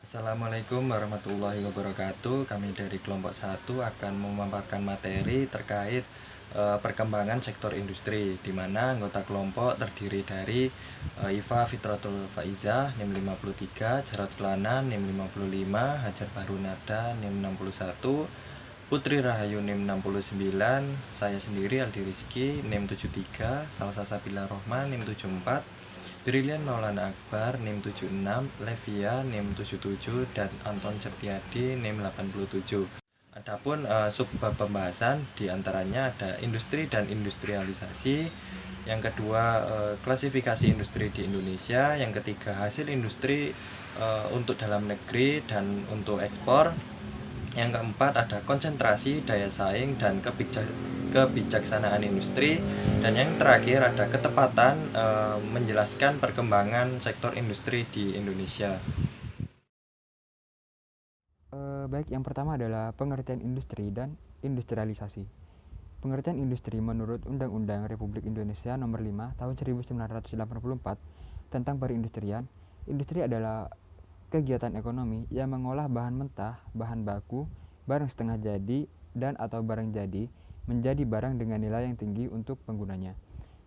Assalamualaikum warahmatullahi wabarakatuh. Kami dari kelompok 1 akan memaparkan materi terkait perkembangan sektor industri, di mana anggota kelompok terdiri dari Iva Fitratul Faiza NIM 53, Jarod Kelana NIM 55, Hajar Barunada NIM 61, Putri Rahayu NIM 69, saya sendiri Aldi Rizky NIM 73, Salsa Sabila Rohman NIM 74, Brilian Maulana Akbar NIM 76, Levia NIM 77, dan Anton Septiadi NIM 87. Adapun subbab pembahasan diantaranya ada industri dan industrialisasi, yang kedua klasifikasi industri di Indonesia, yang ketiga hasil industri untuk dalam negeri dan untuk ekspor, yang keempat ada konsentrasi, daya saing, dan kebijaksanaan industri. Dan yang terakhir ada ketepatan menjelaskan perkembangan sektor industri di Indonesia. Baik, yang pertama adalah pengertian industri dan industrialisasi. Pengertian industri menurut Undang-Undang Republik Indonesia Nomor 5 Tahun 1984 tentang perindustrian, industri adalah kegiatan ekonomi yang mengolah bahan mentah, bahan baku, barang setengah jadi, dan atau barang jadi menjadi barang dengan nilai yang tinggi untuk penggunanya,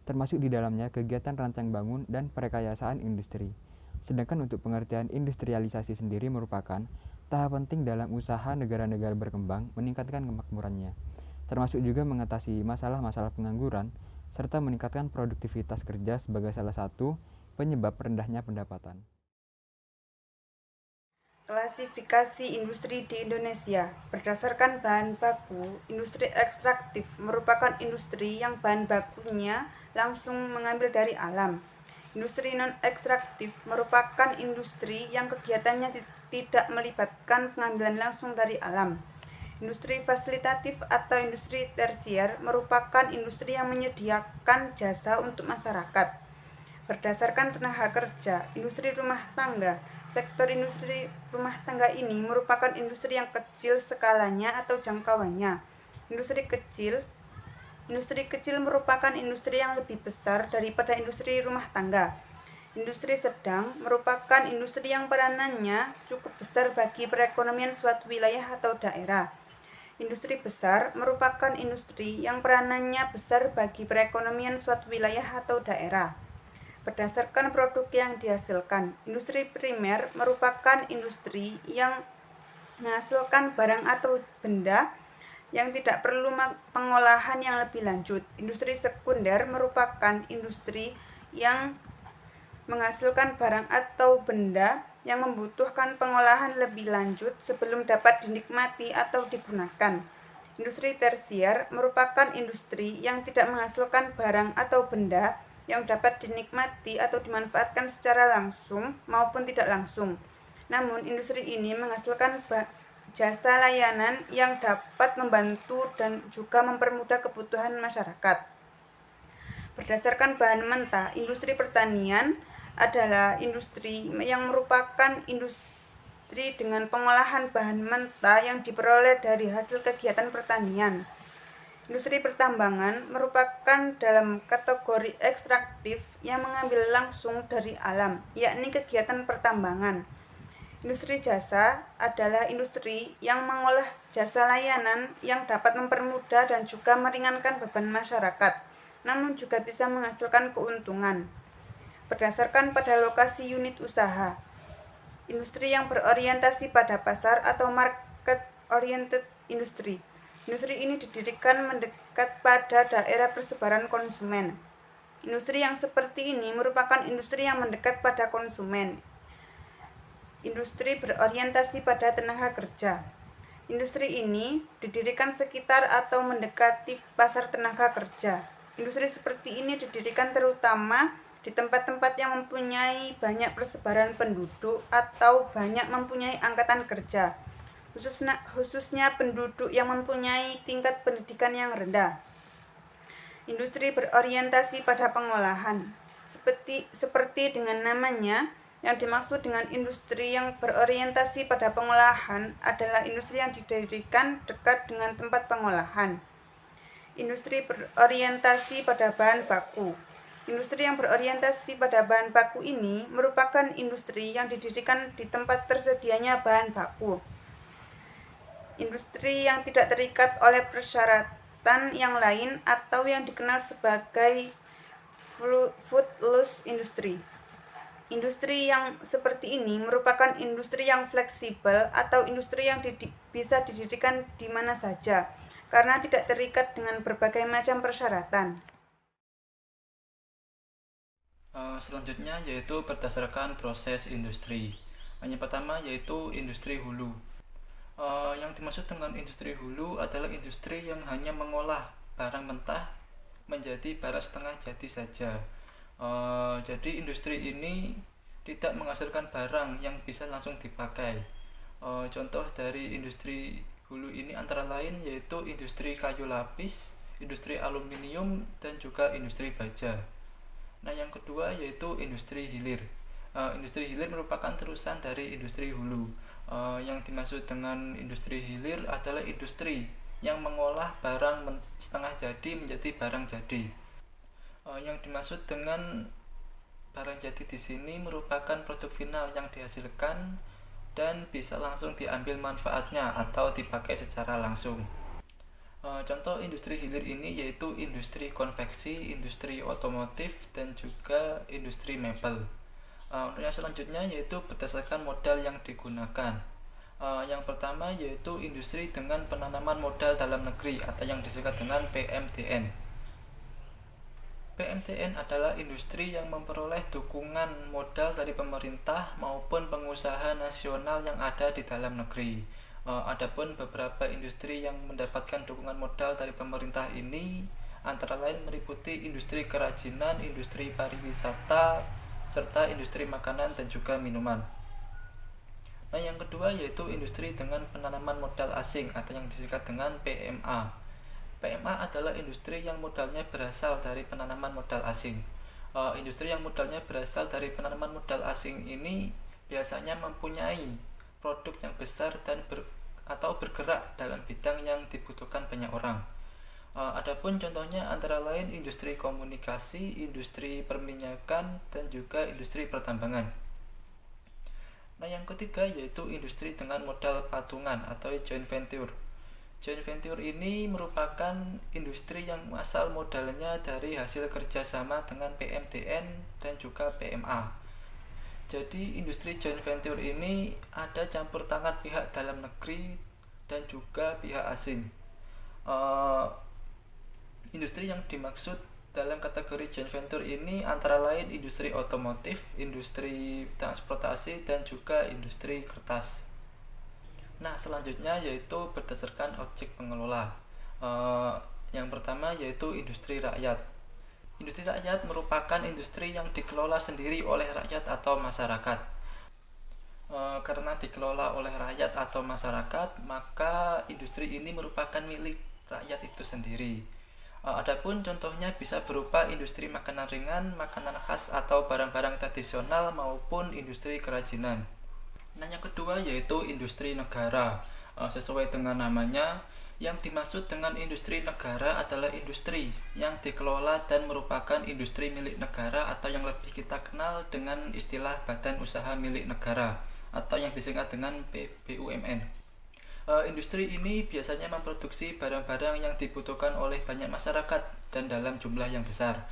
termasuk di dalamnya kegiatan rancang bangun dan perekayasaan industri. Sedangkan untuk pengertian industrialisasi sendiri merupakan tahap penting dalam usaha negara-negara berkembang meningkatkan kemakmurannya, termasuk juga mengatasi masalah-masalah pengangguran, serta meningkatkan produktivitas kerja sebagai salah satu penyebab rendahnya pendapatan. Klasifikasi industri di Indonesia berdasarkan bahan baku. Industri ekstraktif merupakan industri yang bahan bakunya langsung mengambil dari alam. Industri non-ekstraktif merupakan industri yang kegiatannya tidak melibatkan pengambilan langsung dari alam. Industri fasilitatif atau industri tersier merupakan industri yang menyediakan jasa untuk masyarakat. Berdasarkan tenaga kerja, industri rumah tangga. Sektor industri rumah tangga ini merupakan industri yang kecil skalanya atau jangkauannya. Industri kecil merupakan industri yang lebih besar daripada industri rumah tangga. Industri sedang merupakan industri yang peranannya cukup besar bagi perekonomian suatu wilayah atau daerah. Industri besar merupakan industri yang peranannya besar bagi perekonomian suatu wilayah atau daerah. Berdasarkan produk yang dihasilkan, industri primer merupakan industri yang menghasilkan barang atau benda yang tidak perlu pengolahan yang lebih lanjut. Industri sekunder merupakan industri yang menghasilkan barang atau benda yang membutuhkan pengolahan lebih lanjut sebelum dapat dinikmati atau digunakan. Industri tersier merupakan industri yang tidak menghasilkan barang atau benda yang dapat dinikmati atau dimanfaatkan secara langsung maupun tidak langsung. Namun, industri ini menghasilkan jasa layanan yang dapat membantu dan juga mempermudah kebutuhan masyarakat. Berdasarkan bahan mentah, industri pertanian adalah industri yang merupakan industri dengan pengolahan bahan mentah yang diperoleh dari hasil kegiatan pertanian. Industri pertambangan merupakan dalam kategori ekstraktif yang mengambil langsung dari alam, yakni kegiatan pertambangan. Industri jasa adalah industri yang mengolah jasa layanan yang dapat mempermudah dan juga meringankan beban masyarakat, namun juga bisa menghasilkan keuntungan. Berdasarkan pada lokasi unit usaha, industri yang berorientasi pada pasar atau market oriented industry. Industri ini didirikan mendekat pada daerah persebaran konsumen. Industri yang seperti ini merupakan industri yang mendekat pada konsumen. Industri berorientasi pada tenaga kerja. Industri ini didirikan sekitar atau mendekati pasar tenaga kerja. Industri seperti ini didirikan terutama di tempat-tempat yang mempunyai banyak persebaran penduduk atau banyak mempunyai angkatan kerja, khususnya penduduk yang mempunyai tingkat pendidikan yang rendah. Industri berorientasi pada pengolahan. Seperti dengan namanya, yang dimaksud dengan industri yang berorientasi pada pengolahan adalah industri yang didirikan dekat dengan tempat pengolahan. Industri berorientasi pada bahan baku. Industri yang berorientasi pada bahan baku ini merupakan industri yang didirikan di tempat tersedianya bahan baku. Industri yang tidak terikat oleh persyaratan yang lain atau yang dikenal sebagai footloose industry. Industri yang seperti ini merupakan industri yang fleksibel atau industri yang bisa didirikan di mana saja karena tidak terikat dengan berbagai macam persyaratan. Selanjutnya yaitu berdasarkan proses industri. Yang pertama yaitu industri hulu. Yang dimaksud dengan industri hulu adalah industri yang hanya mengolah barang mentah menjadi barang setengah jadi saja. Jadi industri ini tidak menghasilkan barang yang bisa langsung dipakai. Contoh dari industri hulu ini antara lain yaitu industri kayu lapis, industri aluminium, dan juga industri baja. Nah, yang kedua yaitu industri hilir. Industri hilir merupakan terusan dari industri hulu. Yang dimaksud dengan industri hilir adalah industri yang mengolah barang setengah jadi menjadi barang jadi. Yang dimaksud dengan barang jadi di sini merupakan produk final yang dihasilkan dan bisa langsung diambil manfaatnya atau dipakai secara langsung. Contoh industri hilir ini yaitu industri konveksi, industri otomotif, dan juga industri mebel. Untuk yang selanjutnya yaitu berdasarkan modal yang digunakan. Yang pertama yaitu industri dengan penanaman modal dalam negeri atau yang disingkat dengan PMDN. PMDN adalah industri yang memperoleh dukungan modal dari pemerintah maupun pengusaha nasional yang ada di dalam negeri. Adapun beberapa industri yang mendapatkan dukungan modal dari pemerintah ini antara lain meliputi industri kerajinan, industri pariwisata, serta industri makanan dan juga minuman. Nah, yang kedua yaitu industri dengan penanaman modal asing atau yang disingkat dengan PMA. PMA adalah industri yang modalnya berasal dari penanaman modal asing. Industri yang modalnya berasal dari penanaman modal asing ini biasanya mempunyai produk yang besar dan atau bergerak dalam bidang yang dibutuhkan banyak orang. Adapun contohnya antara lain industri komunikasi, industri perminyakan, dan juga industri pertambangan. Nah, yang ketiga yaitu industri dengan modal patungan atau joint venture. Joint venture ini merupakan industri yang asal modalnya dari hasil kerjasama dengan PMDN dan juga PMA. Jadi industri joint venture ini ada campur tangan pihak dalam negeri dan juga pihak asing. Industri yang dimaksud dalam kategori joint venture ini antara lain industri otomotif, industri transportasi, dan juga industri kertas. Nah, selanjutnya yaitu berdasarkan objek pengelola. Yang pertama yaitu industri rakyat. Industri rakyat merupakan industri yang dikelola sendiri oleh rakyat atau masyarakat. Karena dikelola oleh rakyat atau masyarakat, maka industri ini merupakan milik rakyat itu sendiri. Adapun contohnya bisa berupa industri makanan ringan, makanan khas atau barang-barang tradisional maupun industri kerajinan. Nah, yang kedua yaitu industri negara. Sesuai dengan namanya, yang dimaksud dengan industri negara adalah industri yang dikelola dan merupakan industri milik negara atau yang lebih kita kenal dengan istilah Badan Usaha Milik Negara atau yang disingkat dengan BUMN. Industri ini biasanya memproduksi barang-barang yang dibutuhkan oleh banyak masyarakat dan dalam jumlah yang besar.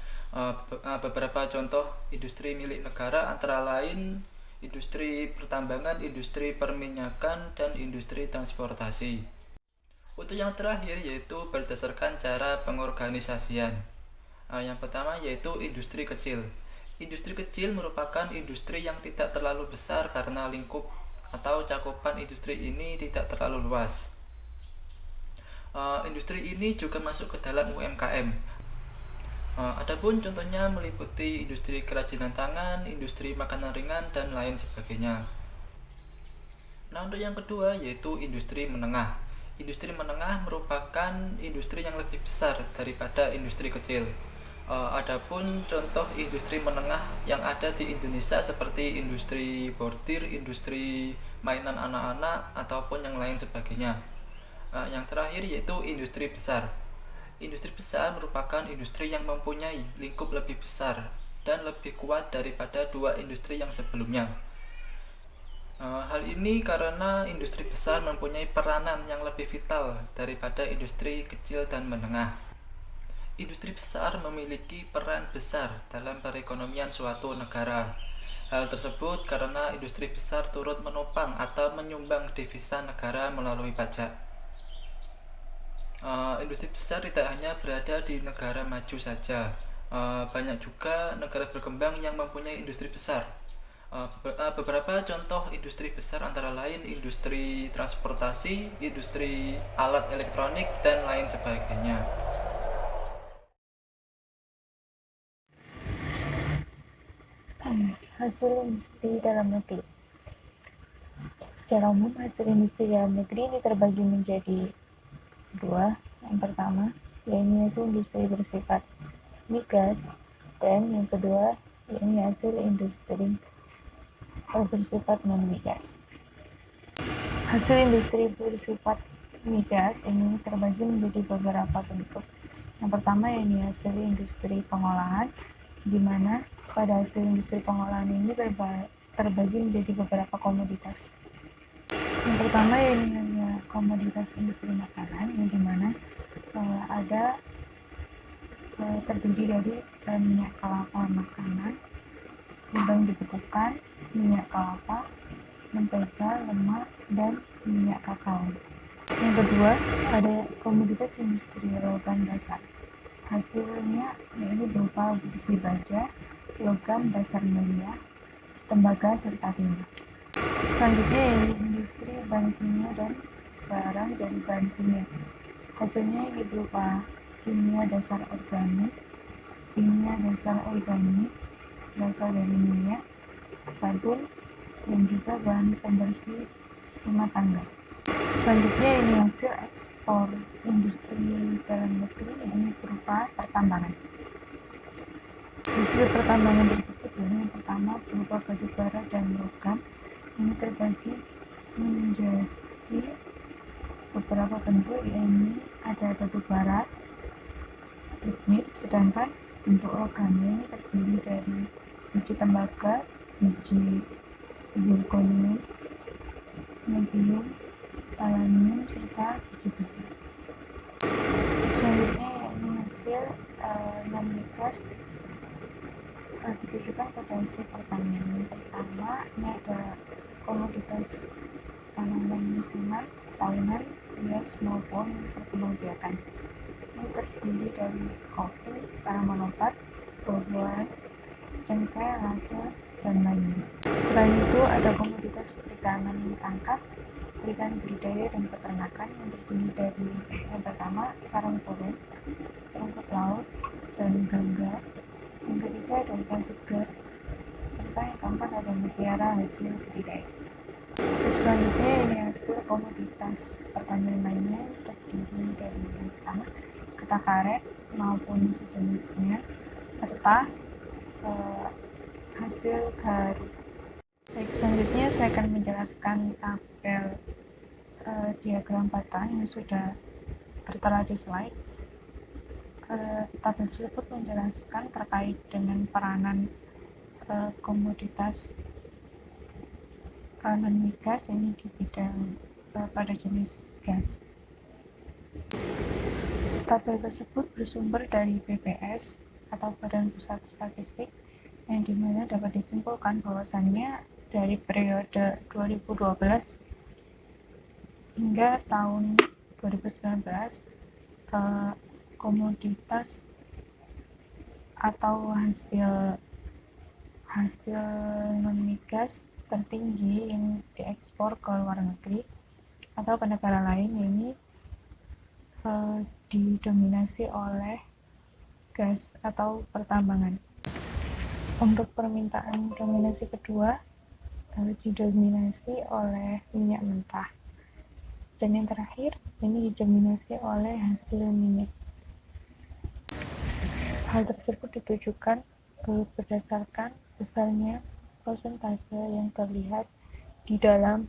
Beberapa contoh industri milik negara antara lain industri pertambangan, industri perminyakan, dan industri transportasi. Untuk yang terakhir yaitu berdasarkan cara pengorganisasian. Yang pertama yaitu industri kecil. Industri kecil merupakan industri yang tidak terlalu besar karena lingkup atau cakupan industri ini tidak terlalu luas. Industri ini juga masuk ke dalam UMKM. Adapun contohnya meliputi industri kerajinan tangan, industri makanan ringan, dan lain sebagainya. Nah, untuk yang kedua yaitu industri menengah. Industri menengah merupakan industri yang lebih besar daripada industri kecil. Adapun contoh industri menengah yang ada di Indonesia seperti industri bordir, industri mainan anak-anak, ataupun yang lain sebagainya. Yang terakhir yaitu industri besar. Industri besar merupakan industri yang mempunyai lingkup lebih besar dan lebih kuat daripada dua industri yang sebelumnya. Hal ini karena industri besar mempunyai peranan yang lebih vital daripada industri kecil dan menengah. Industri besar memiliki peran besar dalam perekonomian suatu negara. Hal tersebut karena industri besar turut menopang atau menyumbang devisa negara melalui pajak. Industri besar tidak hanya berada di negara maju saja. Banyak juga negara berkembang yang mempunyai industri besar. Beberapa contoh industri besar antara lain industri transportasi, industri alat elektronik, dan lain sebagainya. Hasil industri dalam negeri. Secara umum, hasil industri dalam negeri ini terbagi menjadi dua. Yang pertama, yaitu hasil industri bersifat migas, dan yang kedua, yaitu hasil industri bersifat non-migas. Hasil industri bersifat migas ini terbagi menjadi beberapa bentuk. Yang pertama, yaitu hasil industri pengolahan, di mana pada hasil industri pengolahan ini terbagi menjadi beberapa komoditas. Yang pertama yaitu komoditas industri makanan, yang dimana ada terdiri dari minyak kelapa makanan, udang dibekukan, minyak kelapa, mentega, lemak, dan minyak kakao. Yang kedua, ada komoditas industri logam dasar. Hasilnya yaitu berupa besi baja, logam dasar mulia, tembaga, serta timah. Selanjutnya yaitu industri bahan kimia dan barang dari bahan kimia. Hasilnya ini berupa kimia dasar organik, dasar dari minyak, sabun, dan juga bahan pembersih rumah tangga. Selanjutnya ini hasil ekspor industri dalam negeri, ini berupa pertambangan. Hasil pertambangan tersebut ini yang pertama berupa batu bara dan logam. Ini terbagi menjadi beberapa bentuk, yaitu ada batu bara, lignit, sedangkan bentuk logamnya ini terdiri dari biji tembaga, biji zirconium, niobium, aluminium, serta biji besi. Selanjutnya yaitu hasil non-migas ditujukan pada hasil pertanian. Yang pertama ini ada komoditas tanaman musiman, tahunan, hias maupun perkembangbiakan. Ini terdiri dari kopi, tanaman obat, buah-buahan, cengkeh, lada, dan lainnya. Selain itu ada komoditas perikanan tangkap, perikanan budidaya dan peternakan, yang terdiri dari yang pertama sarang burung, rumput laut, dan gangga. Yang ketiga ada ikan segar, serta yang keempat ada mutiara hasil budidaya. Selanjutnya ini hasil komoditas pertanian lainnya, terdiri dari yang pertama getah karet maupun sejenisnya, serta hasil garu. Baik, selanjutnya saya akan menjelaskan tabel diagram peta yang sudah tertera di slide. Tabel tersebut menjelaskan terkait dengan peranan komoditas non-migas ini di bidang pada jenis gas. Tabel tersebut bersumber dari BPS atau Badan Pusat Statistik, yang dimana dapat disimpulkan bahwasannya dari periode 2012 hingga tahun 2019 komoditas atau hasil non-migas tertinggi yang diekspor ke luar negeri atau ke negara lain ini didominasi oleh gas atau pertambangan. Untuk permintaan dominasi kedua didominasi oleh minyak mentah, dan yang terakhir ini didominasi oleh hasil minyak. Hal tersebut ditujukan berdasarkan besarnya persentase yang terlihat di dalam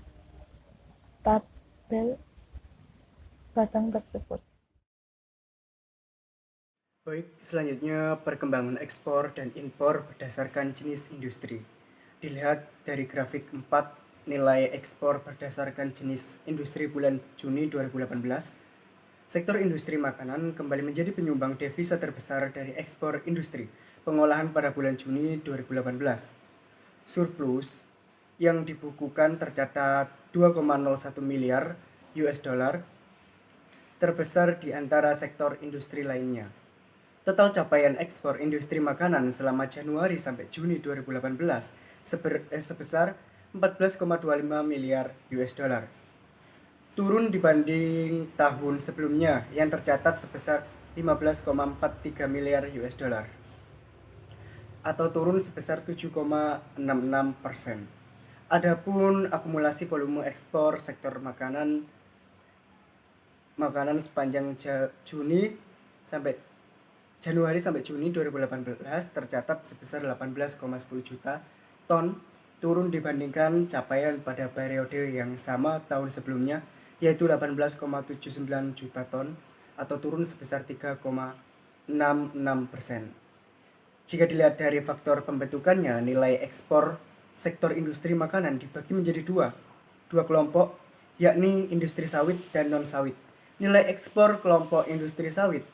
tabel batang tersebut. Baik, selanjutnya perkembangan ekspor dan impor berdasarkan jenis industri. Dilihat dari grafik 4, nilai ekspor berdasarkan jenis industri bulan Juni 2018, sektor industri makanan kembali menjadi penyumbang devisa terbesar dari ekspor industri pengolahan pada bulan Juni 2018. Surplus yang dibukukan tercatat 2,01 miliar US dollar, terbesar di antara sektor industri lainnya. Total capaian ekspor industri makanan selama Januari sampai Juni 2018 sebesar 14,25 miliar US dollar. Turun dibanding tahun sebelumnya yang tercatat sebesar 15,43 miliar US dollar. Atau turun sebesar 7,66%. Adapun akumulasi volume ekspor sektor makanan sepanjang Januari sampai Juni 2018 tercatat sebesar 18,10 juta ton, turun dibandingkan capaian pada periode yang sama tahun sebelumnya, yaitu 18,79 juta ton atau turun sebesar 3,66%. Jika dilihat dari faktor pembentukannya, nilai ekspor sektor industri makanan dibagi menjadi dua kelompok, yakni industri sawit dan non-sawit. Nilai ekspor kelompok industri sawit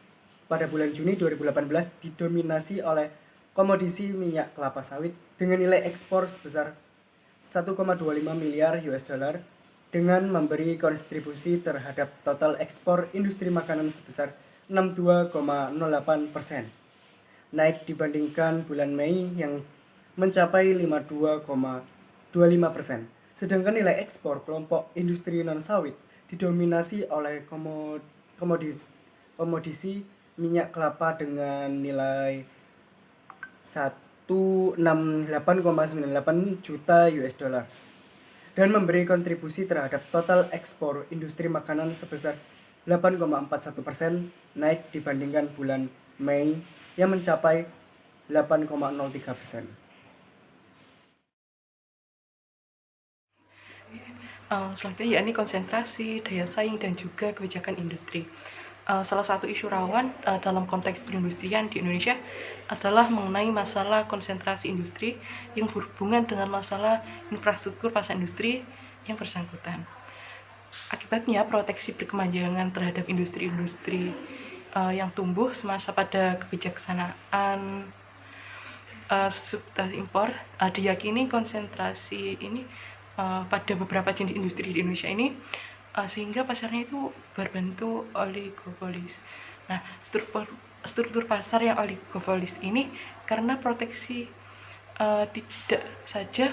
pada bulan Juni 2018 didominasi oleh komoditi minyak kelapa sawit dengan nilai ekspor sebesar 1,25 miliar US dollar dengan memberi kontribusi terhadap total ekspor industri makanan sebesar 62,08%, naik dibandingkan bulan Mei yang mencapai 52,25%. Sedangkan nilai ekspor kelompok industri non-sawit didominasi oleh komoditi minyak kelapa dengan nilai 168,98 juta US dollar dan memberi kontribusi terhadap total ekspor industri makanan sebesar 8,41%, naik dibandingkan bulan Mei yang mencapai 8,03%. Selanjutnya yakni konsentrasi, daya saing, dan juga kebijakan industri. Salah satu isu rawan dalam konteks perindustrian di Indonesia adalah mengenai masalah konsentrasi industri yang berhubungan dengan masalah infrastruktur pasar industri yang bersangkutan. Akibatnya, proteksi berkepanjangan terhadap industri-industri yang tumbuh semasa pada kebijaksanaan substitusi impor diyakini konsentrasi ini pada beberapa jenis industri di Indonesia ini sehingga pasarnya itu berbentuk oligopolis. Nah, struktur pasar yang oligopolis ini karena proteksi tidak saja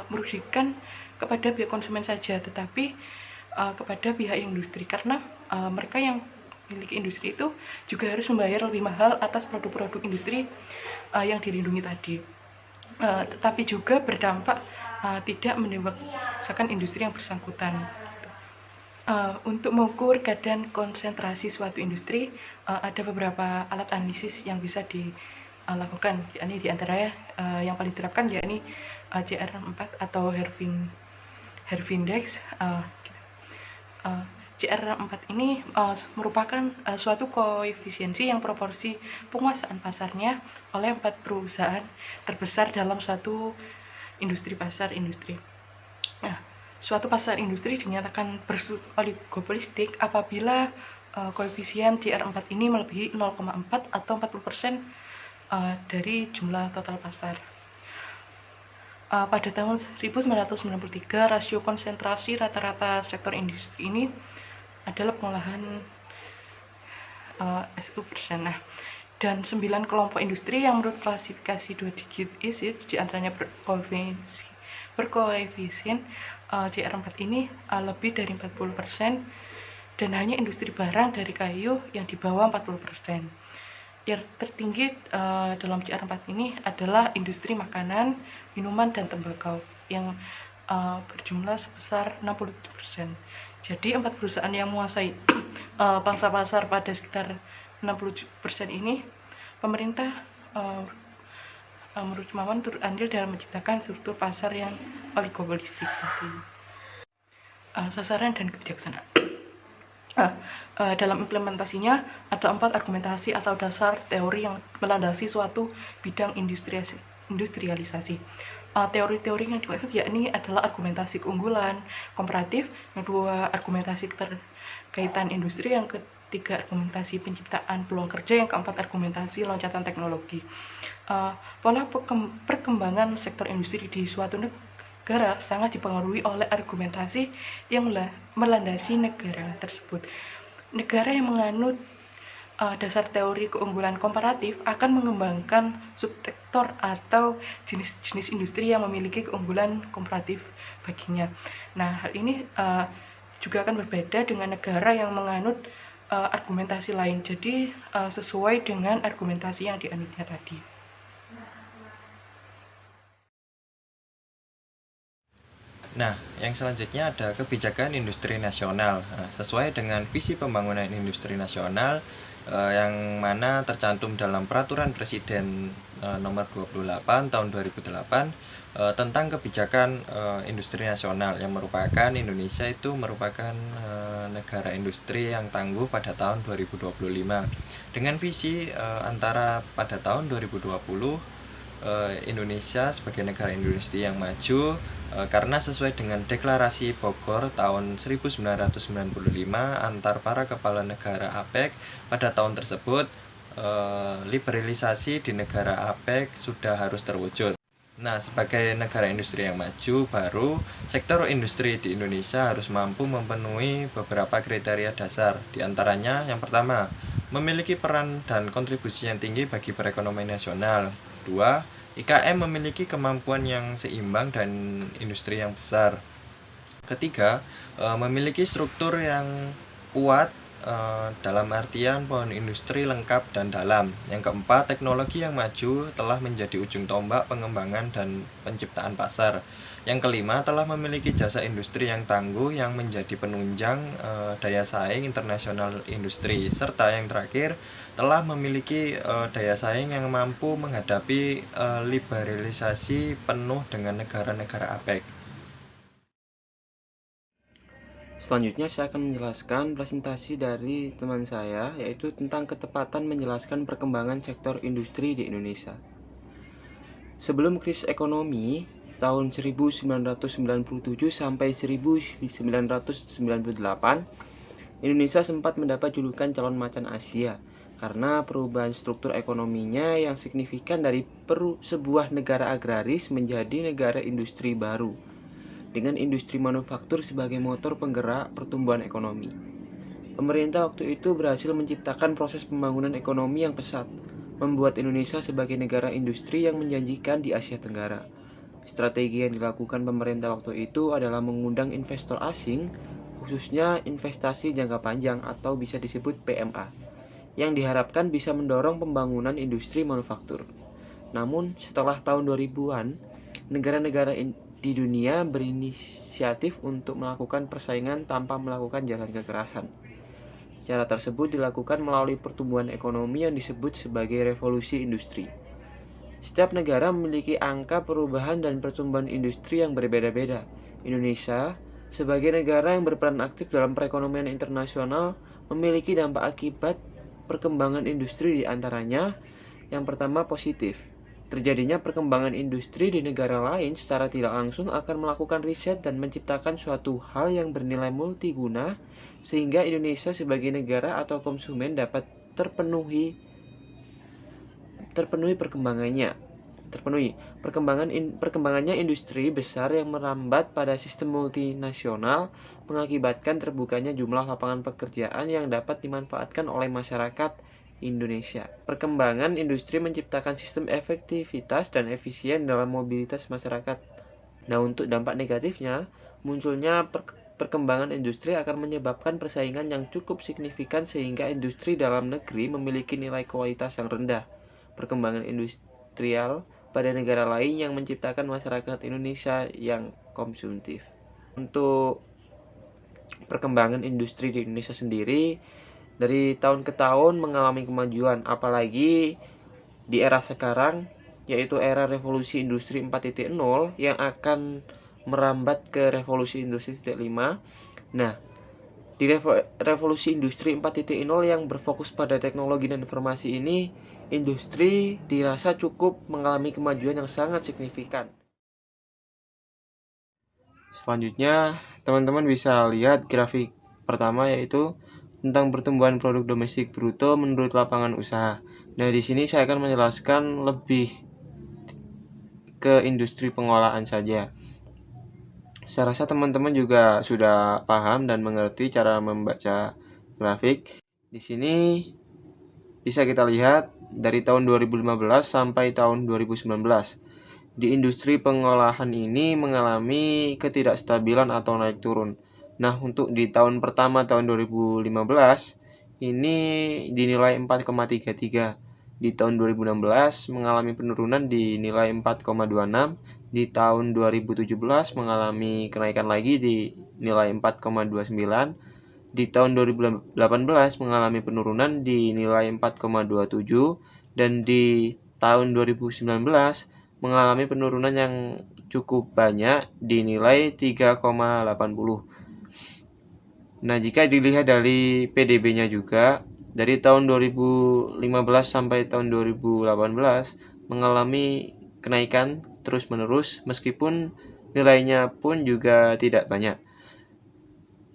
merugikan kepada pihak konsumen saja, tetapi kepada pihak industri, karena mereka yang memiliki industri itu juga harus membayar lebih mahal atas produk-produk industri yang dilindungi tadi. Tetapi juga berdampak tidak mendewaskan industri yang bersangkutan. Untuk mengukur keadaan konsentrasi suatu industri, ada beberapa alat analisis yang bisa dilakukan. Yakni di antaranya yang paling diterapkan yakni CR4 atau Herfindex. CR4 ini merupakan suatu koefisiensi yang proporsi penguasaan pasarnya oleh 4 perusahaan terbesar dalam suatu industri pasar industri. Nah, suatu pasar industri dinyatakan beroligopolistik apabila koefisien CR4 ini melebihi 0,4 atau 40% dari jumlah total pasar. Pada tahun 1993, rasio konsentrasi rata-rata sektor industri ini adalah pengolahan 10%. Nah, dan 9 kelompok industri yang menurut klasifikasi 2 digit ISID, diantaranya berkoefisien CR4 ini lebih dari 40%, dan hanya industri barang dari kayu yang di bawah 40%. Yang tertinggi dalam CR4 ini adalah industri makanan, minuman, dan tembakau yang berjumlah sebesar 60%. Jadi 4 perusahaan yang menguasai pangsa pasar pada sekitar 60% ini, pemerintah menurut Mawan turut andil dalam menciptakan struktur pasar yang oligopolistik tadi. Sasaran dan kebijaksanaan. Dalam implementasinya ada 4 argumentasi atau dasar teori yang melandasi suatu bidang industrialisasi. Teori-teori yang dimaksud yakni adalah argumentasi keunggulan, komparatif, yang kedua argumentasi keterkaitan industri, yang ketiga argumentasi penciptaan peluang kerja, yang keempat argumentasi loncatan teknologi. Pola perkembangan sektor industri di suatu negara sangat dipengaruhi oleh argumentasi yang melandasi negara tersebut. Negara yang menganut dasar teori keunggulan komparatif akan mengembangkan subsektor atau jenis-jenis industri yang memiliki keunggulan komparatif baginya. Nah, hal ini juga akan berbeda dengan negara yang menganut argumentasi lain. Jadi sesuai dengan argumentasi yang dianutnya tadi. Nah, yang selanjutnya ada kebijakan industri nasional. Nah, sesuai dengan visi pembangunan industri nasional yang mana tercantum dalam Peraturan Presiden nomor 28 tahun 2008 tentang kebijakan industri nasional, yang merupakan Indonesia itu merupakan negara industri yang tangguh pada tahun 2025 dengan visi antara pada tahun 2020 Indonesia sebagai negara industri yang maju karena sesuai dengan Deklarasi Bogor tahun 1995 antar para kepala negara APEC pada tahun tersebut, liberalisasi di negara APEC sudah harus terwujud. Nah, sebagai negara industri yang maju baru, sektor industri di Indonesia harus mampu memenuhi beberapa kriteria dasar. Di antaranya, yang pertama, memiliki peran dan kontribusi yang tinggi bagi perekonomian nasional. 2. IKM memiliki kemampuan yang seimbang dan industri yang besar. Ketiga, memiliki struktur yang kuat dalam artian pohon industri lengkap dan dalam. Yang keempat, teknologi yang maju telah menjadi ujung tombak pengembangan dan penciptaan pasar. Yang kelima, telah memiliki jasa industri yang tangguh yang menjadi penunjang daya saing internasional industri. Serta yang terakhir, telah memiliki daya saing yang mampu menghadapi liberalisasi penuh dengan negara-negara APEC. Selanjutnya saya akan menjelaskan presentasi dari teman saya, yaitu tentang ketepatan menjelaskan perkembangan sektor industri di Indonesia. Sebelum krisis ekonomi tahun 1997 sampai 1998, Indonesia sempat mendapat julukan calon macan Asia karena perubahan struktur ekonominya yang signifikan dari sebuah negara agraris menjadi negara industri baru, dengan industri manufaktur sebagai motor penggerak pertumbuhan ekonomi. Pemerintah waktu itu berhasil menciptakan proses pembangunan ekonomi yang pesat, membuat Indonesia sebagai negara industri yang menjanjikan di Asia Tenggara. Strategi yang dilakukan pemerintah waktu itu adalah mengundang investor asing, khususnya investasi jangka panjang atau bisa disebut PMA, yang diharapkan bisa mendorong pembangunan industri manufaktur. Namun, setelah tahun 2000-an, negara-negara di dunia berinisiatif untuk melakukan persaingan tanpa melakukan jalan kekerasan. Cara tersebut dilakukan melalui pertumbuhan ekonomi yang disebut sebagai revolusi industri. Setiap negara memiliki angka perubahan dan pertumbuhan industri yang berbeda-beda. Indonesia, sebagai negara yang berperan aktif dalam perekonomian internasional, memiliki dampak akibat perkembangan industri, di antaranya yang pertama positif. Terjadinya perkembangan industri di negara lain secara tidak langsung akan melakukan riset dan menciptakan suatu hal yang bernilai multiguna sehingga Indonesia sebagai negara atau konsumen dapat terpenuhi perkembangannya. Perkembangannya industri besar yang merambat pada sistem multinasional mengakibatkan terbukanya jumlah lapangan pekerjaan yang dapat dimanfaatkan oleh masyarakat Indonesia. Perkembangan industri menciptakan sistem efektivitas dan efisien dalam mobilitas masyarakat. Nah, untuk dampak negatifnya, munculnya perkembangan industri akan menyebabkan persaingan yang cukup signifikan sehingga industri dalam negeri memiliki nilai kualitas yang rendah. Perkembangan industrial pada negara lain yang menciptakan masyarakat Indonesia yang konsumtif. Untuk perkembangan industri di Indonesia sendiri, dari tahun ke tahun mengalami kemajuan, apalagi di era sekarang, yaitu era revolusi industri 4.0 yang akan merambat ke revolusi industri 5. Nah, Di revolusi industri 4.0 yang berfokus pada teknologi dan informasi ini, industri dirasa cukup mengalami kemajuan yang sangat signifikan. Selanjutnya, teman-teman bisa lihat grafik pertama, yaitu tentang pertumbuhan produk domestik bruto menurut lapangan usaha. Nah, di sini saya akan menjelaskan lebih ke industri pengolahan saja. Saya rasa teman-teman juga sudah paham dan mengerti cara membaca grafik. Di sini bisa kita lihat dari tahun 2015 sampai tahun 2019. Di industri pengolahan ini mengalami ketidakstabilan atau naik turun. Nah, untuk di tahun pertama tahun 2015 ini dinilai 4,33. Di tahun 2016 mengalami penurunan di nilai 4,26. Di tahun 2017 mengalami kenaikan lagi di nilai 4,29. Di tahun 2018 mengalami penurunan di nilai 4,27. Dan di tahun 2019 mengalami penurunan yang cukup banyak di nilai 3,80. Nah, jika dilihat dari PDB-nya juga, dari tahun 2015 sampai tahun 2018 mengalami kenaikan terus-menerus, meskipun nilainya pun juga tidak banyak.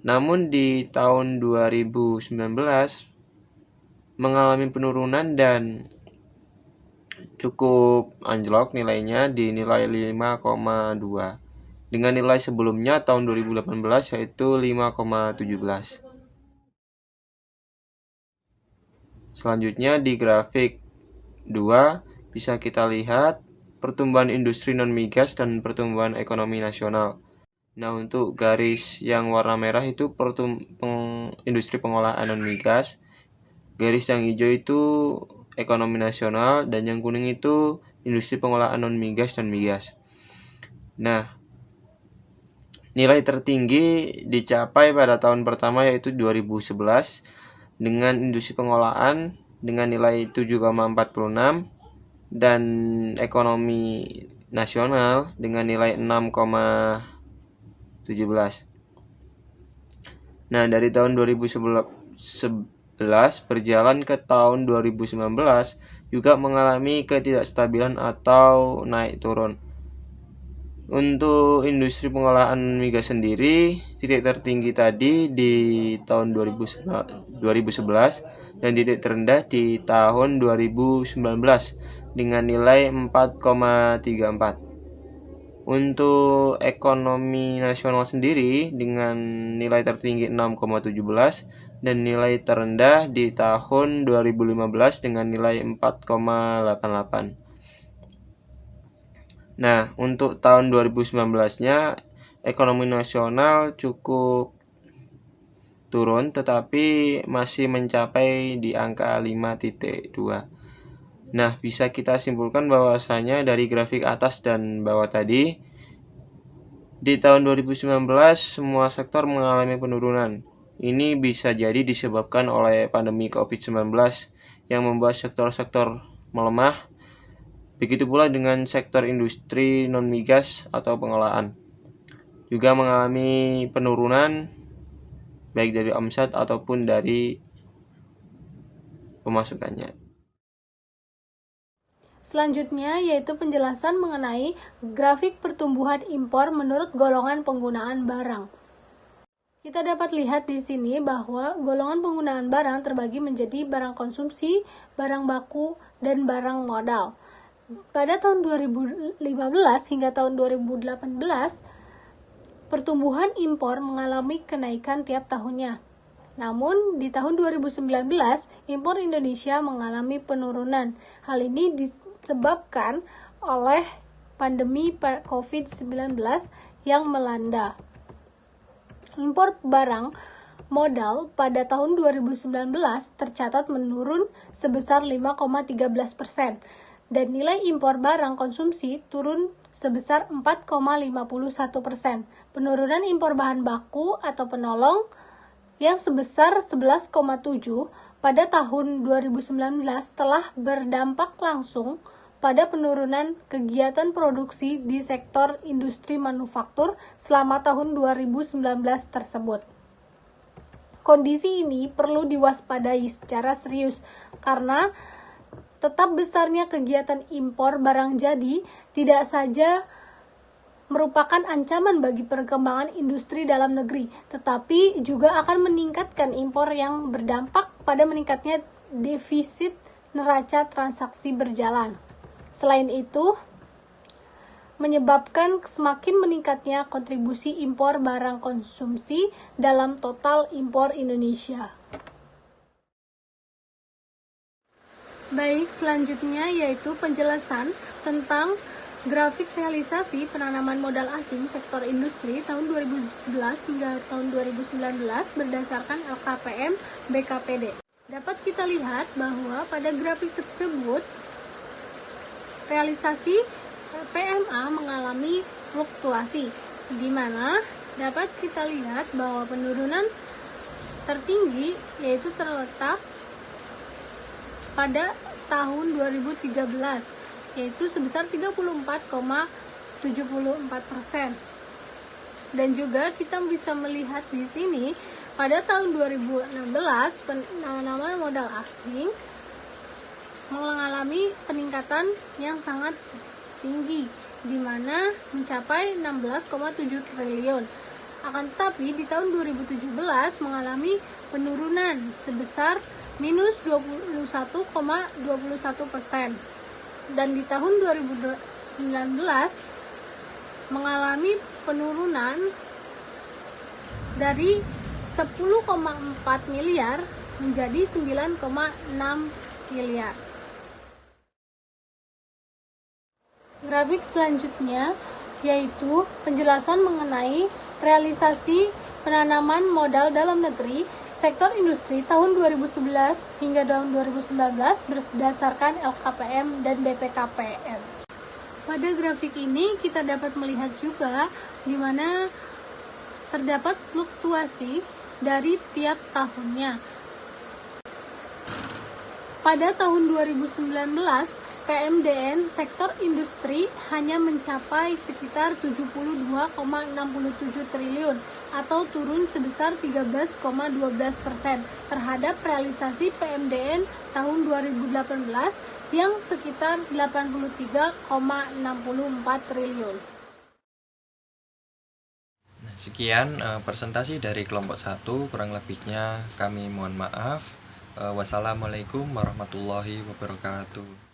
Namun di tahun 2019 mengalami penurunan dan cukup anjlok nilainya di nilai 5,2. Dengan nilai sebelumnya tahun 2018 yaitu 5,17. Selanjutnya di grafik 2 bisa kita lihat pertumbuhan industri non-migas dan pertumbuhan ekonomi nasional. Nah, untuk garis yang warna merah itu industri pengolahan non-migas, garis yang hijau itu ekonomi nasional, dan yang kuning itu industri pengolahan non-migas dan migas. Nah, nilai tertinggi dicapai pada tahun pertama yaitu 2011 dengan industri pengolahan dengan nilai 7,46 dan ekonomi nasional dengan nilai 6,17. Nah, dari tahun 2011 berjalan ke tahun 2019 juga mengalami ketidakstabilan atau naik turun. Untuk industri pengolahan migas sendiri, titik tertinggi tadi di tahun 2011 dan titik terendah di tahun 2019 dengan nilai 4,34. Untuk ekonomi nasional sendiri dengan nilai tertinggi 6,17 dan nilai terendah di tahun 2015 dengan nilai 4,88. Nah, untuk tahun 2019-nya ekonomi nasional cukup turun tetapi masih mencapai di angka 5,2. Nah, bisa kita simpulkan bahwasanya dari grafik atas dan bawah tadi, di tahun 2019 semua sektor mengalami penurunan. Ini bisa jadi disebabkan oleh pandemi COVID-19 yang membuat sektor-sektor melemah. Begitu pula dengan sektor industri non-migas atau pengolahan. Juga mengalami penurunan baik dari omset ataupun dari pemasukannya. Selanjutnya yaitu penjelasan mengenai grafik pertumbuhan impor menurut golongan penggunaan barang. Kita dapat lihat di sini bahwa golongan penggunaan barang terbagi menjadi barang konsumsi, barang baku, dan barang modal. Pada tahun 2015 hingga tahun 2018, pertumbuhan impor mengalami kenaikan tiap tahunnya. Namun, di tahun 2019, impor Indonesia mengalami penurunan. Hal ini disebabkan oleh pandemi COVID-19 yang melanda. Impor barang modal pada tahun 2019 tercatat menurun sebesar 5,13%. Dan nilai impor barang konsumsi turun sebesar 4,51%. Penurunan impor bahan baku atau penolong yang sebesar 11,7 pada tahun 2019 telah berdampak langsung pada penurunan kegiatan produksi di sektor industri manufaktur selama tahun 2019 tersebut. kondisi ini perlu diwaspadai secara serius karena tetap besarnya kegiatan impor barang jadi tidak saja merupakan ancaman bagi perkembangan industri dalam negeri, tetapi juga akan meningkatkan impor yang berdampak pada meningkatnya defisit neraca transaksi berjalan. Selain itu, menyebabkan semakin meningkatnya kontribusi impor barang konsumsi dalam total impor Indonesia. Baik, selanjutnya yaitu penjelasan tentang grafik realisasi penanaman modal asing sektor industri tahun 2011 hingga tahun 2019 berdasarkan LKPM BKPD. Dapat kita lihat bahwa pada grafik tersebut realisasi PMA mengalami fluktuasi, di mana dapat kita lihat bahwa penurunan tertinggi yaitu terletak pada tahun 2013, yaitu sebesar 34,74%. Dan juga kita bisa melihat di sini pada tahun 2016 penanaman modal asing mengalami peningkatan yang sangat tinggi, di mana mencapai 16,7 triliun. Akan tetapi di tahun 2017 mengalami penurunan sebesar minus 21,21%. Dan di tahun 2019 mengalami penurunan dari 10,4 miliar menjadi 9,6 miliar. Grafik selanjutnya yaitu penjelasan mengenai realisasi penanaman modal dalam negeri sektor industri tahun 2011 hingga tahun 2019 berdasarkan LKPM dan BPKPM. Pada grafik ini kita dapat melihat juga di mana terdapat fluktuasi dari tiap tahunnya. Pada tahun 2019, PMDN sektor industri hanya mencapai sekitar 72,67 triliun atau turun sebesar 13,12% terhadap realisasi PMDN tahun 2018 yang sekitar 83,64 triliun. Sekian presentasi dari kelompok 1, kurang lebihnya kami mohon maaf. Wassalamualaikum warahmatullahi wabarakatuh.